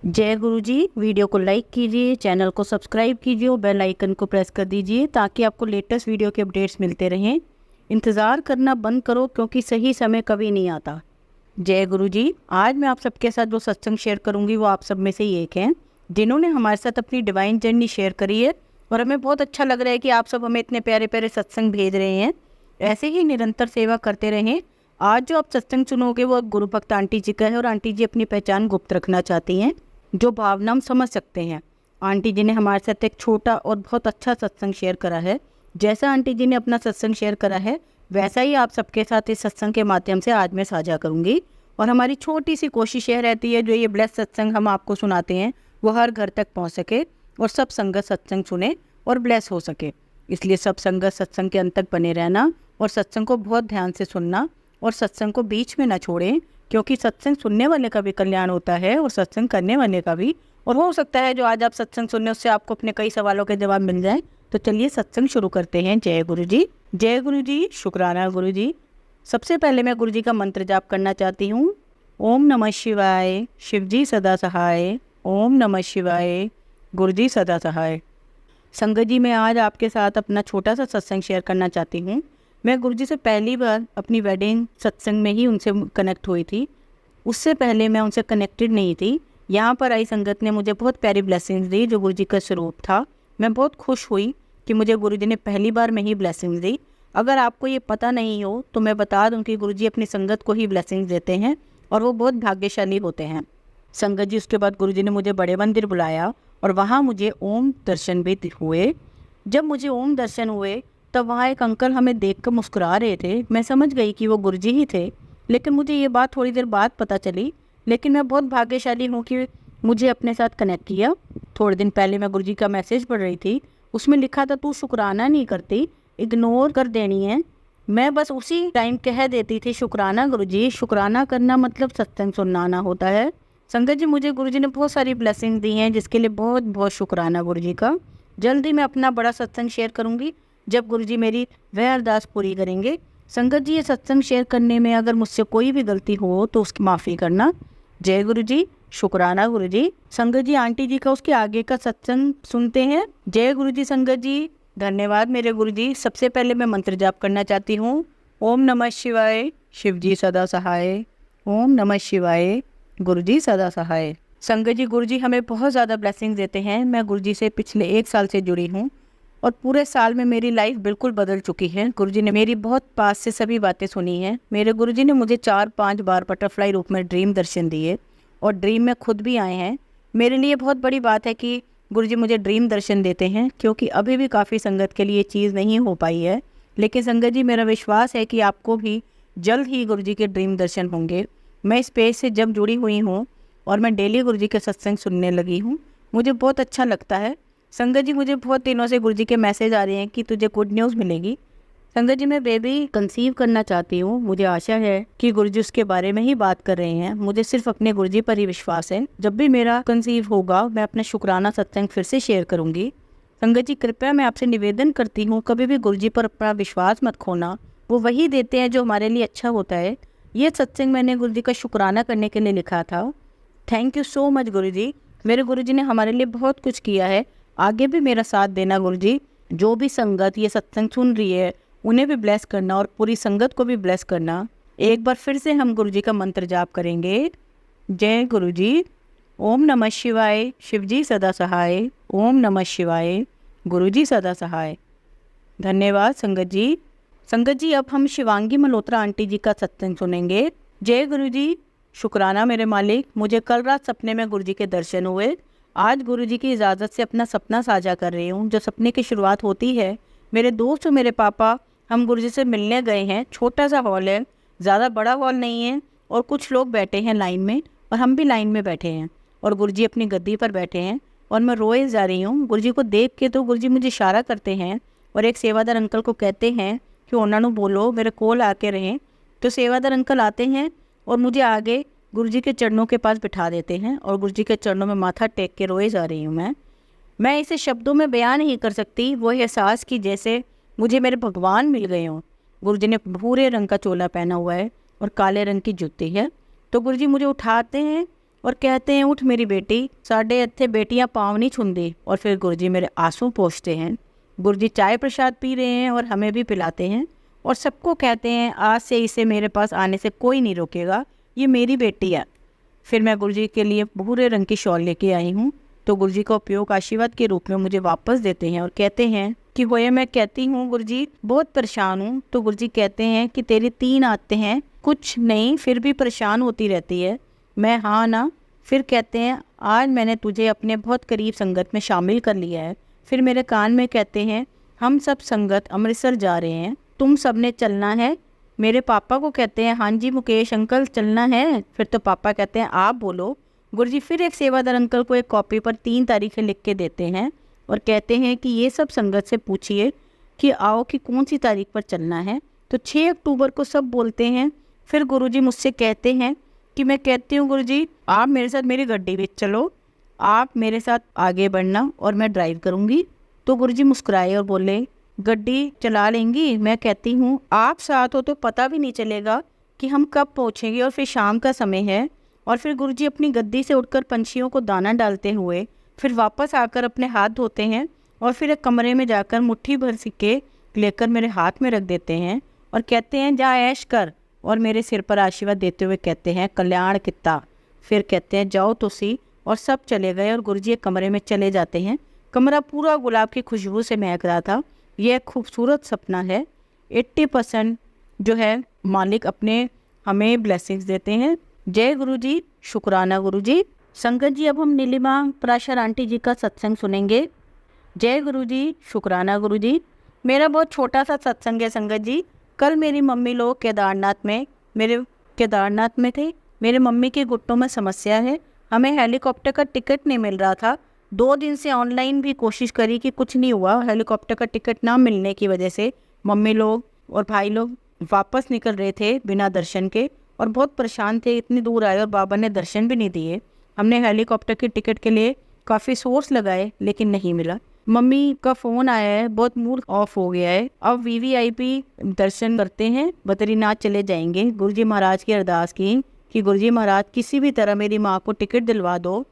जय गुरु जी। वीडियो को लाइक कीजिए, चैनल को सब्सक्राइब कीजिए और बेल आइकन को प्रेस कर दीजिए ताकि आपको लेटेस्ट वीडियो के अपडेट्स मिलते रहें। इंतज़ार करना बंद करो क्योंकि सही समय कभी नहीं आता। जय गुरु जी। आज मैं आप सबके साथ जो सत्संग शेयर करूंगी वो आप सब में से ही एक हैं जिन्होंने हमारे साथ अपनी डिवाइन जर्नी शेयर करी है और हमें बहुत अच्छा लग रहा है कि आप सब हमें इतने प्यारे प्यारे सत्संग भेज रहे हैं। ऐसे ही निरंतर सेवा करते रहें। आज जो आप सत्संग सुनोगे वो गुरु भक्त आंटी जी का है और आंटी जी अपनी पहचान गुप्त रखना चाहती हैं, जो भावना हम समझ सकते हैं। आंटी जी ने हमारे साथ एक छोटा और बहुत अच्छा सत्संग शेयर करा है। जैसा आंटी जी ने अपना सत्संग शेयर करा है वैसा ही आप सबके साथ इस सत्संग के माध्यम से आज मैं साझा करूंगी। और हमारी छोटी सी कोशिश यह रहती है जो ये ब्लेस सत्संग हम आपको सुनाते हैं वो हर घर तक पहुंच सके और सब संगत सत्संग सुने और ब्लेस हो सके। इसलिए सब संगत सत्संग के अंत तक बने रहना और सत्संग को बहुत ध्यान से सुनना और सत्संग को बीच में ना छोड़ें, क्योंकि सत्संग सुनने वाले का भी कल्याण होता है और सत्संग करने वाले का भी। और हो सकता है जो आज आप सत्संग सुनने उससे आपको अपने कई सवालों के जवाब मिल जाए। तो चलिए सत्संग शुरू करते हैं। जय गुरु जी। जय गुरु जी। शुक्राना गुरु जी। सबसे पहले मैं गुरु जी का मंत्र जाप करना चाहती हूँ। ओम नमः शिवाय, शिव जी सदा सहाय। ओम नमः शिवाय, गुरु जी सदा सहाय। संगत जी, मैं आज आपके साथ अपना छोटा सा सत्संग शेयर करना चाहती हूँ। मैं गुरु जी से पहली बार अपनी वेडिंग सत्संग में ही उनसे कनेक्ट हुई थी। उससे पहले मैं उनसे कनेक्टेड नहीं थी। यहाँ पर आई संगत ने मुझे बहुत प्यारी ब्लेसिंग्स दी जो गुरु जी का स्वरूप था। मैं बहुत खुश हुई कि मुझे गुरु जी ने पहली बार में ही ब्लेसिंग्स दी। अगर आपको ये पता नहीं हो तो मैं बता दूं कि गुरु जी अपनी संगत को ही ब्लेसिंग्स देते हैं और वो बहुत भाग्यशाली होते हैं। संगत जी, उसके बाद गुरु जी ने मुझे बड़े मंदिर बुलाया और वहाँ मुझे ओम दर्शन भी हुए। जब मुझे ओम दर्शन हुए तब वहाँ एक अंकल हमें देखकर मुस्कुरा रहे थे। मैं समझ गई कि वो गुरु जी ही थे, लेकिन मुझे ये बात थोड़ी देर बाद पता चली। लेकिन मैं बहुत भाग्यशाली हूँ कि मुझे अपने साथ कनेक्ट किया। थोड़े दिन पहले मैं गुरु जी का मैसेज पढ़ रही थी, उसमें लिखा था तू शुक्राना नहीं करती, इग्नोर कर देनी है। मैं बस उसी टाइम कह देती थी शुक्राना गुरु जी। शुक्राना करना मतलब सत्संग सुनाना होता है। संगत जी, मुझे गुरु जी ने बहुत सारी ब्लेसिंग दी हैं जिसके लिए बहुत बहुत शुक्राना गुरु जी का। जल्दी मैं अपना बड़ा सत्संग शेयर करूँगी जब गुरु जी मेरी वह अरदास पूरी करेंगे। संगत जी, ये सत्संग शेयर करने में अगर मुझसे कोई भी गलती हो तो उसकी माफ़ी करना। जय गुरु जी। शुक्राना गुरु जी। संगत जी, आंटी जी का उसके आगे का सत्संग सुनते हैं। जय गुरु जी। संगत जी, धन्यवाद मेरे गुरु जी। सबसे पहले मैं मंत्र जाप करना चाहती हूँ। ओम नमः शिवाय, शिव जी सदा सहाय। ओम नमः शिवाय, गुरु जी सदा सहाय। संगत जी, गुरु जी हमें बहुत ज़्यादा ब्लेसिंग देते हैं। मैं गुरु जी से पिछले 1 साल से जुड़ी हूँ और पूरे साल में मेरी लाइफ बिल्कुल बदल चुकी है। गुरुजी ने मेरी बहुत पास से सभी बातें सुनी हैं। मेरे गुरुजी ने मुझे 4-5 बार बटरफ्लाई रूप में ड्रीम दर्शन दिए और ड्रीम में खुद भी आए हैं। मेरे लिए बहुत बड़ी बात है कि गुरुजी मुझे ड्रीम दर्शन देते हैं, क्योंकि अभी भी काफ़ी संगत के लिए ये चीज़ नहीं हो पाई है। लेकिन संगत जी, मेरा विश्वास है कि आपको भी जल्द ही गुरुजी के ड्रीम दर्शन होंगे। मैं इस पेज से जब जुड़ी हुई हूँ और मैं डेली गुरुजी के सत्संग सुनने लगी हूँ, मुझे बहुत अच्छा लगता है। संगत जी, मुझे बहुत दिनों से गुरुजी के मैसेज आ रहे हैं कि तुझे गुड न्यूज़ मिलेगी। संगत जी, मैं बेबी कंसीव करना चाहती हूँ। मुझे आशा है कि गुरुजी उसके बारे में ही बात कर रहे हैं। मुझे सिर्फ अपने गुरुजी पर ही विश्वास है। जब भी मेरा कंसीव होगा मैं अपना शुक्राना सत्संग फिर से शेयर करूँगी। संगत जी, कृपया मैं आपसे निवेदन करती हूँ, कभी भी गुरुजी पर अपना विश्वास मत खोना। वो वही देते हैं जो हमारे लिए अच्छा होता है। ये सत्संग मैंने गुरुजी का शुक्राना करने के लिए लिखा था। थैंक यू सो मच गुरुजी। मेरे गुरुजी ने हमारे लिए बहुत कुछ किया है। आगे भी मेरा साथ देना गुरुजी। जो भी संगत ये सत्संग सुन रही है उन्हें भी ब्लेस करना और पूरी संगत को भी ब्लेस करना। एक बार फिर से हम गुरुजी का मंत्र जाप करेंगे। जय गुरुजी। ओम नमः शिवाय, शिव जी सदा सहाय। ओम नमः शिवाय, गुरुजी सदा सहाय। धन्यवाद संगत जी। संगत जी, अब हम शिवांगी मल्होत्रा आंटी जी का सत्संग सुनेंगे। जय गुरुजी। शुक्राना मेरे मालिक। मुझे कल रात सपने में गुरुजी के दर्शन हुए। आज गुरुजी की इजाज़त से अपना सपना साझा कर रही हूँ। जो सपने की शुरुआत होती है, मेरे दोस्त और मेरे पापा हम गुरुजी से मिलने गए हैं। छोटा सा हॉल है, ज़्यादा बड़ा हॉल नहीं है, और कुछ लोग बैठे हैं लाइन में और हम भी लाइन में बैठे हैं और गुरुजी अपनी गद्दी पर बैठे हैं और मैं रोए जा रही हूँ। गुरुजी को देख के तो गुरुजी मुझे इशारा करते हैं और एक सेवादार अंकल को कहते हैं कि उन्होंने बोलो मेरे कोल आके रहें। तो सेवादार अंकल आते हैं और मुझे आगे गुरुजी के चरणों के पास बिठा देते हैं और गुरुजी के चरणों में माथा टेक के रोए जा रही हूँ। मैं इसे शब्दों में बयान नहीं कर सकती। वो एहसास कि जैसे मुझे मेरे भगवान मिल गए हों। गुरुजी ने भूरे रंग का चोला पहना हुआ है और काले रंग की जूती है। तो गुरुजी मुझे उठाते हैं और कहते हैं, उठ मेरी बेटी, साढ़े इत्थे बेटियां पाँव नहीं छुंदी। और फिर गुरुजी मेरे आंसू पोंछते हैं। गुरुजी चाय प्रसाद पी रहे हैं और हमें भी पिलाते हैं और सबको कहते हैं, आज से इसे मेरे पास आने से कोई नहीं रोकेगा, ये मेरी बेटी है। फिर मैं गुरुजी के लिए भूरे रंग की शॉल लेके आई हूँ, तो गुरुजी का उपयोग आशीर्वाद के रूप में मुझे वापस देते हैं और कहते हैं कि होए। मैं कहती हूँ, गुरुजी बहुत परेशान हूँ। तो गुरुजी कहते हैं कि तेरी 3 आते हैं, कुछ नहीं फिर भी परेशान होती रहती है। मैं हाँ ना। फिर कहते हैं, आज मैंने तुझे अपने बहुत करीब संगत में शामिल कर लिया है। फिर मेरे कान में कहते हैं, हम सब संगत अमृतसर जा रहे हैं, तुम सब ने चलना है। मेरे पापा को कहते हैं, हाँ जी मुकेश अंकल चलना है। फिर तो पापा कहते हैं, आप बोलो। गुरुजी फिर एक सेवादार अंकल को एक कॉपी पर 3 तारीखें लिख के देते हैं और कहते हैं कि ये सब संगत से पूछिए कि आओ कि कौन सी तारीख पर चलना है। तो 6 अक्टूबर को सब बोलते हैं। फिर गुरुजी मुझसे कहते हैं कि मैं कहती हूँ, गुरुजी आप मेरे साथ मेरी गड्डी में चलो, आप मेरे साथ आगे बढ़ना और मैं ड्राइव करूँगी। तो गुरुजी मुस्कुराए और बोले, गड्डी चला लेंगी। मैं कहती हूँ, आप साथ हो तो पता भी नहीं चलेगा कि हम कब पहुँचेंगे और फिर शाम का समय है। और फिर गुरुजी अपनी गद्दी से उठकर पंछियों को दाना डालते हुए फिर वापस आकर अपने हाथ धोते हैं और फिर एक कमरे में जाकर मुट्ठी भर सिक्के लेकर मेरे हाथ में रख देते हैं और कहते हैं, जा ऐश कर। और मेरे सिर पर आशीर्वाद देते हुए कहते हैं, कल्याण कित्ता। फिर कहते हैं, जाओ तुसी। और सब चले गए और गुरुजी एक कमरे में चले जाते हैं। कमरा पूरा गुलाब की खुशबू से महक रहा था। यह एक खूबसूरत सपना है। 80% जो है मालिक अपने हमें ब्लेसिंग्स देते हैं। जय गुरुजी, शुक्राना गुरुजी। संगत जी, अब हम नीलिमा पराशर आंटी जी का सत्संग सुनेंगे। जय गुरुजी, शुक्राना गुरुजी। मेरा बहुत छोटा सा सत्संग है संगत जी। कल मेरी मम्मी लोग केदारनाथ में थे। मेरे मम्मी के घुटनों में समस्या है। हमें हेलीकॉप्टर का टिकट नहीं मिल रहा था। 2 दिन से ऑनलाइन भी कोशिश करी कि कुछ नहीं हुआ। हेलीकॉप्टर का टिकट ना मिलने की वजह से मम्मी लोग और भाई लोग वापस निकल रहे थे बिना दर्शन के और बहुत परेशान थे। इतनी दूर आए और बाबा ने दर्शन भी नहीं दिए। हमने हेलीकॉप्टर के टिकट के लिए काफ़ी सोर्स लगाए लेकिन नहीं मिला। मम्मी का फ़ोन आया है, बहुत मूड ऑफ हो गया है। अब वीवीआईपी दर्शन करते हैं, बद्रीनाथ चले जाएंगे। गुरुजी महाराज की अरदास की कि गुरुजी महाराज किसी भी तरह मेरी माँ को टिकट दिलवा दो।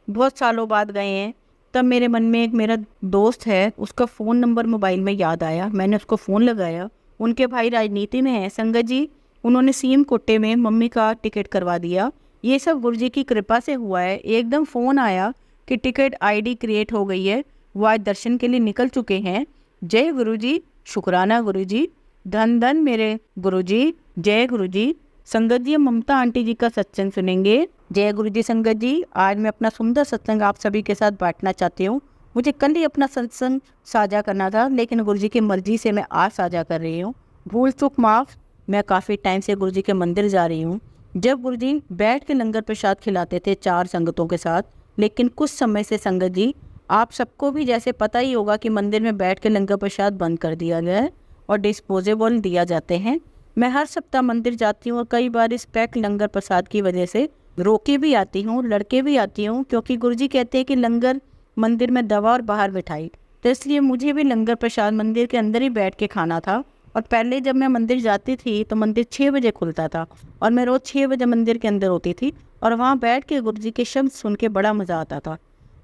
बहुत सालों बाद गए हैं। तब मेरे मन में एक मेरा दोस्त है, उसका फ़ोन नंबर मोबाइल में याद आया। मैंने उसको फ़ोन लगाया। उनके भाई राजनीति में है संगत जी। उन्होंने सीएम कोटे में मम्मी का टिकट करवा दिया। ये सब गुरुजी की कृपा से हुआ है। एकदम फ़ोन आया कि टिकट आईडी क्रिएट हो गई है, वो आज दर्शन के लिए निकल चुके हैं। जय गुरुजी, शुक्राना गुरुजी। धन धन मेरे गुरुजी। जय गुरुजी। संगत जी, ममता आंटी जी का सत्संग सुनेंगे। जय गुरुजी। संगत जी, आज मैं अपना सुंदर सत्संग आप सभी के साथ बांटना चाहती हूँ। मुझे कल ही अपना सत्संग साझा करना था लेकिन गुरुजी की मर्जी से मैं आज साझा कर रही हूँ। भूल चूक माफ़। मैं काफ़ी टाइम से गुरुजी के मंदिर जा रही हूँ। जब गुरुजी बैठ के लंगर प्रसाद खिलाते थे 4 संगतों के साथ, लेकिन कुछ समय से संगत जी आप सबको भी जैसे पता ही होगा कि मंदिर में बैठ के लंगर प्रसाद बंद कर दिया गया है और डिस्पोजेबल दिया जाते हैं। मैं हर सप्ताह मंदिर जाती हूँ और कई बार इस पैक लंगर प्रसाद की वजह से रोके भी आती हूँ, लड़के भी आती हूँ, क्योंकि गुरुजी कहते हैं कि लंगर मंदिर में दवा और बाहर मिठाई। तो इसलिए मुझे भी लंगर प्रसाद मंदिर के अंदर ही बैठ के खाना था। और पहले जब मैं मंदिर जाती थी तो मंदिर 6 बजे खुलता था और मैं रोज़ 6 बजे मंदिर के अंदर होती थी और वहाँ बैठ के गुरुजी के शब्द सुन के बड़ा मज़ा आता था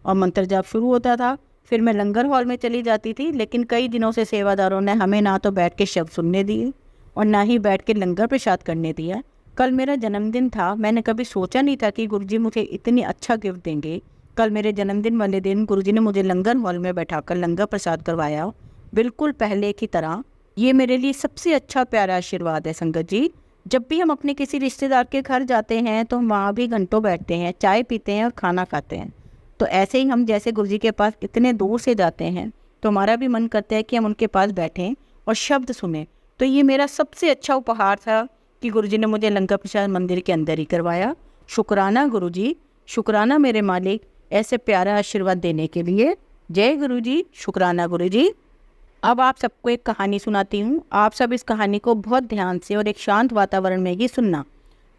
और मंत्र जाप शुरू होता था। फिर मैं लंगर हॉल में चली जाती थी, लेकिन कई दिनों से सेवादारों ने हमें ना तो बैठ के शब्द सुनने दिए और ना ही बैठ के लंगर प्रसाद करने दिया। कल मेरा जन्मदिन था। मैंने कभी सोचा नहीं था कि गुरुजी मुझे इतनी अच्छा गिफ्ट देंगे। कल मेरे जन्मदिन वाले दिन गुरुजी ने मुझे लंगर हॉल में बैठाकर लंगर प्रसाद करवाया, बिल्कुल पहले की तरह। ये मेरे लिए सबसे अच्छा प्यारा आशीर्वाद है संगत जी। जब भी हम अपने किसी रिश्तेदार के घर जाते हैं तो हम वहाँ भी घंटों बैठते हैं, चाय पीते हैं और खाना खाते हैं। तो ऐसे ही हम जैसे गुरुजी के पास इतने दूर से जाते हैं तो हमारा भी मन करता है कि हम उनके पास बैठें और शब्द सुने। तो ये मेरा सबसे अच्छा उपहार था कि गुरुजी ने मुझे लंगर प्रसाद मंदिर के अंदर ही करवाया। शुक्राना गुरुजी, शुक्राना मेरे मालिक, ऐसे प्यारा आशीर्वाद देने के लिए। जय गुरुजी, शुक्राना गुरुजी। अब आप सबको एक कहानी सुनाती हूँ। आप सब इस कहानी को बहुत ध्यान से और एक शांत वातावरण में ही सुनना।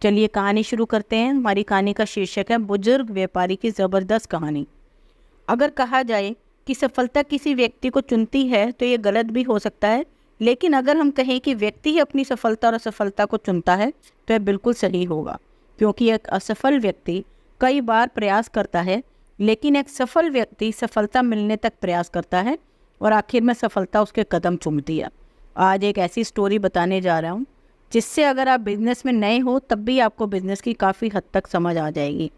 चलिए कहानी शुरू करते हैं। हमारी कहानी का शीर्षक है बुजुर्ग व्यापारी की ज़बरदस्त कहानी। अगर कहा जाए कि सफलता किसी व्यक्ति को चुनती है तो ये गलत भी हो सकता है, लेकिन अगर हम कहें कि व्यक्ति ही अपनी सफलता और असफलता को चुनता है तो यह बिल्कुल सही होगा, क्योंकि एक असफल व्यक्ति कई बार प्रयास करता है, लेकिन एक सफल व्यक्ति सफलता मिलने तक प्रयास करता है और आखिर में सफलता उसके कदम चूमती है। आज एक ऐसी स्टोरी बताने जा रहा हूँ जिससे अगर आप बिज़नेस में नए हो तब भी आपको बिज़नेस की काफ़ी हद तक समझ आ जाएगी।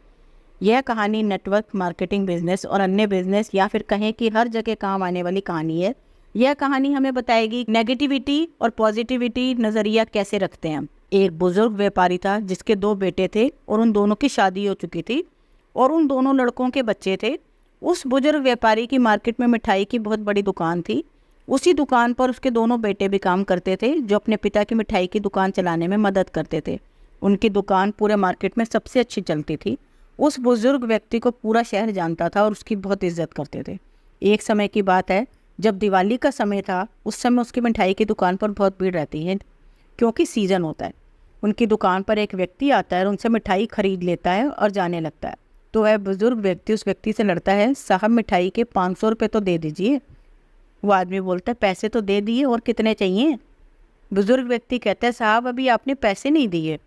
यह कहानी नेटवर्क मार्केटिंग बिजनेस और अन्य बिजनेस या फिर कहें कि हर जगह काम आने वाली कहानी है। यह कहानी हमें बताएगी नेगेटिविटी और पॉजिटिविटी नज़रिया कैसे रखते हैं। एक बुजुर्ग व्यापारी था जिसके 2 बेटे थे और उन दोनों की शादी हो चुकी थी और उन दोनों लड़कों के बच्चे थे। उस बुजुर्ग व्यापारी की मार्केट में मिठाई की बहुत बड़ी दुकान थी। उसी दुकान पर उसके दोनों बेटे भी काम करते थे जो अपने पिता की मिठाई की दुकान चलाने में मदद करते थे। उनकी दुकान पूरे मार्केट में सबसे अच्छी चलती थी। उस बुजुर्ग व्यक्ति को पूरा शहर जानता था और उसकी बहुत इज्जत करते थे। एक समय की बात है, जब दिवाली का समय था, उस समय उसकी मिठाई की दुकान पर बहुत भीड़ रहती है क्योंकि सीज़न होता है। उनकी दुकान पर एक व्यक्ति आता है और उनसे मिठाई खरीद लेता है और जाने लगता है। तो वह बुजुर्ग व्यक्ति उस व्यक्ति से लड़ता है, साहब मिठाई के 500 रुपये तो दे दीजिए। वो आदमी बोलता है, पैसे तो दे दिए, और कितने चाहिए? बुजुर्ग व्यक्ति कहता है, साहब अभी आपने पैसे नहीं दिए।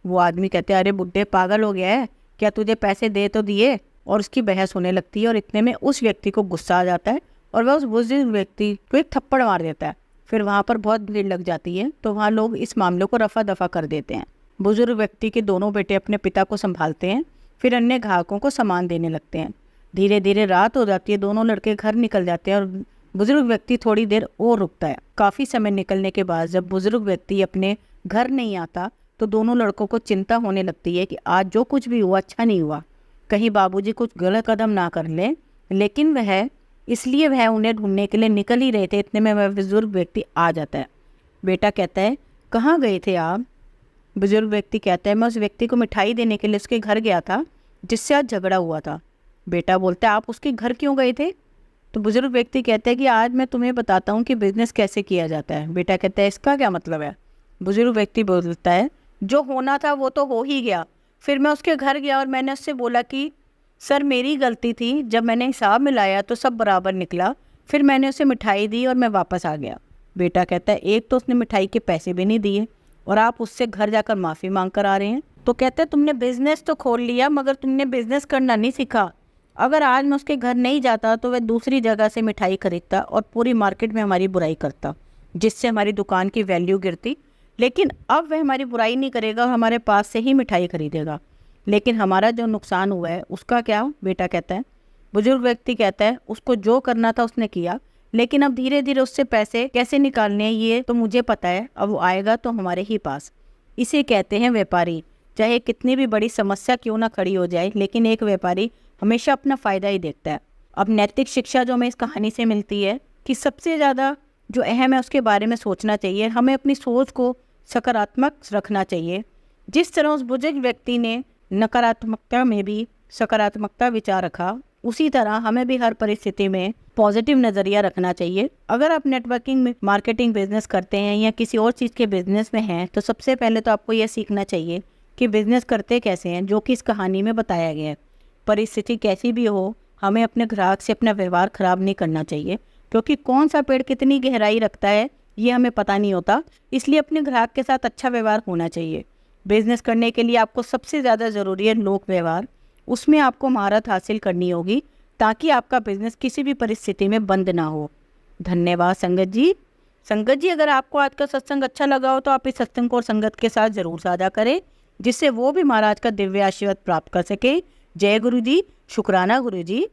वो आदमी कहते हैं, अरे बुड्ढे पागल हो गया है क्या, तुझे पैसे दे तो दिए। और उसकी बहस होने लगती है और इतने में उस व्यक्ति को गुस्सा आ जाता है और वह उस बुजुर्ग व्यक्ति को एक थप्पड़ मार देता है। फिर वहाँ पर बहुत भीड़ लग जाती है तो वहाँ लोग इस मामले को रफा दफा कर देते हैं। बुजुर्ग व्यक्ति के दोनों बेटे अपने पिता को संभालते हैं, फिर अन्य ग्राहकों को सामान देने लगते हैं। धीरे धीरे रात हो जाती है, दोनों लड़के घर निकल जाते हैं और बुजुर्ग व्यक्ति थोड़ी देर और रुकता है। काफ़ी समय निकलने के बाद जब बुजुर्ग व्यक्ति अपने घर नहीं आता तो दोनों लड़कों को चिंता होने लगती है कि आज जो कुछ भी हुआ अच्छा नहीं हुआ, कहीं बाबूजी कुछ गलत कदम ना कर लें। लेकिन वह उन्हें ढूंढने के लिए निकल ही रहे थे, इतने में वह बुजुर्ग व्यक्ति आ जाता है। बेटा कहता है, कहाँ गए थे आप? बुजुर्ग व्यक्ति कहता है, मैं उस व्यक्ति को मिठाई देने के लिए उसके घर गया था जिससे आज झगड़ा हुआ था। बेटा बोलता है, आप उसके घर क्यों गए थे? तो बुजुर्ग व्यक्ति कहते हैं कि आज मैं तुम्हें बताता हूँ कि बिज़नेस कैसे किया जाता है। बेटा कहता है, इसका क्या मतलब है? बुजुर्ग व्यक्ति बोलता है, जो होना था वो तो हो ही गया। फिर मैं उसके घर गया और मैंने उससे बोला कि सर मेरी गलती थी, जब मैंने हिसाब मिलाया तो सब बराबर निकला। फिर मैंने उसे मिठाई दी और मैं वापस आ गया। बेटा कहता है, एक तो उसने मिठाई के पैसे भी नहीं दिए और आप उससे घर जाकर माफ़ी मांग कर आ रहे हैं। तो कहते हैं, तुमने बिज़नेस तो खोल लिया मगर तुमने बिज़नेस करना नहीं सीखा। अगर आज मैं उसके घर नहीं जाता तो वह दूसरी जगह से मिठाई खरीदता और पूरी मार्केट में हमारी बुराई करता, जिससे हमारी दुकान की वैल्यू गिरती। लेकिन अब वह हमारी बुराई नहीं करेगा और हमारे पास से ही मिठाई खरीदेगा। लेकिन हमारा जो नुकसान हुआ है उसका क्या? बेटा कहता है। बुजुर्ग व्यक्ति कहता है, उसको जो करना था उसने किया, लेकिन अब धीरे धीरे उससे पैसे कैसे निकालने हैं ये तो मुझे पता है। अब वो आएगा तो हमारे ही पास। इसे कहते हैं व्यापारी। चाहे कितनी भी बड़ी समस्या क्यों ना खड़ी हो जाए, लेकिन एक व्यापारी हमेशा अपना फ़ायदा ही देखता है। अब नैतिक शिक्षा जो हमें इस कहानी से मिलती है कि सबसे ज़्यादा जो अहम है उसके बारे में सोचना चाहिए। हमें अपनी सोच को सकारात्मक रखना चाहिए। जिस तरह उस बुजुर्ग व्यक्ति ने नकारात्मकता में भी सकारात्मकता विचार रखा, उसी तरह हमें भी हर परिस्थिति में पॉजिटिव नज़रिया रखना चाहिए। अगर आप नेटवर्किंग में मार्केटिंग बिजनेस करते हैं या किसी और चीज़ के बिजनेस में हैं तो सबसे पहले तो आपको यह सीखना चाहिए कि बिजनेस करते कैसे हैं, जो कि इस कहानी में बताया गया है। परिस्थिति कैसी भी हो, हमें अपने ग्राहक से अपना व्यवहार ख़राब नहीं करना चाहिए, क्योंकि कौन सा पेड़ कितनी गहराई रखता है ये हमें पता नहीं होता। इसलिए अपने ग्राहक के साथ अच्छा व्यवहार होना चाहिए। बिजनेस करने के लिए आपको सबसे ज़्यादा ज़रूरी है लोक व्यवहार। उसमें आपको महारत हासिल करनी होगी ताकि आपका बिजनेस किसी भी परिस्थिति में बंद ना हो। धन्यवाद संगत जी। संगत जी, अगर आपको आज का सत्संग अच्छा लगा हो तो आप इस सत्संग को और संगत के साथ ज़रूर साझा करें, जिससे वो भी महाराज का दिव्य आशीर्वाद प्राप्त कर सके। जय गुरु जी। शुक्राना गुरु जी।